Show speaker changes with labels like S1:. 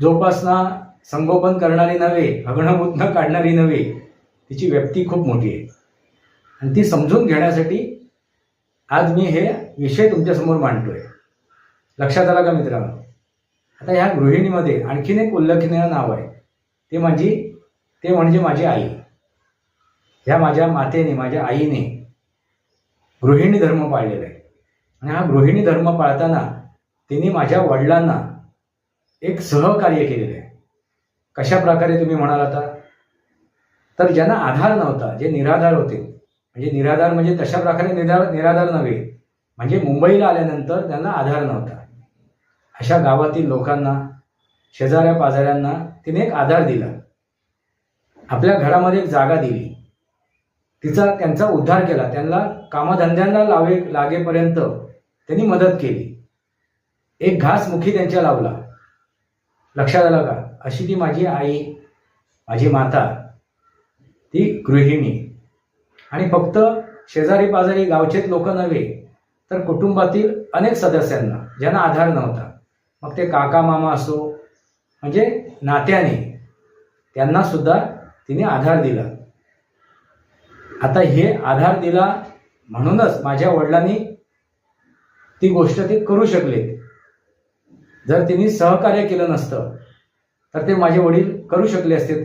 S1: जोपासना संगोपन करणारी नव्हे, हगणं काढणारी नव्हे, तिची व्याप्ती खूप मोठी आहे आणि ती समजून घेण्यासाठी आज मी हे विषय तुमच्यासमोर मांडतोय. लक्षात आला का मित्रांनो? आता ह्या गृहिणीमध्ये आणखीन एक उल्लेखनीय नाव आहे, ते म्हणजे माझी आई. ह्या माझ्या मातेने, माझ्या आईने गृहिणी धर्म पाळलेला आहे आणि हा गृहिणी धर्म पाळताना तिने माझ्या वडिलांना एक सहकार्य केलेलं आहे. कशा प्रकारे तुम्ही म्हणाल आता? तर ज्यांना आधार नव्हता, जे निराधार होते, म्हणजे निराधार म्हणजे तशा प्रकारे निराधार नव्हे, म्हणजे मुंबईला आल्यानंतर त्यांना आधार नव्हता, अशा गावातील लोकांना, शेजाऱ्या पाजाऱ्यांना तिने एक आधार दिला. आपल्या घरामध्ये एक जागा दिली, त्यांचा उद्धार केला, त्यांना कामधंद्यांना लागेपर्यंत त्यांनी मदत केली, एक घासमुखी त्यांच्या लावला. लक्षात आलं का? अशी ती माझी आई, माझी माता, ती गृहिणी. आणि फक्त शेजारी पाजारी गावचेच लोक नव्हे, तर कुटुंबातील अनेक सदस्यांना ज्यांना आधार नव्हता, मग ते काका मामा असो, म्हणजे नात्याने, त्यांना सुद्धा तिने आधार दिला. आता हे आधार दिला म्हणूनच माझ्या वडिलांनी ती गोष्ट ते करू शकले. जर तिने सहकार्य केलं नसतं तर ते माझे वडील करू शकले असते का?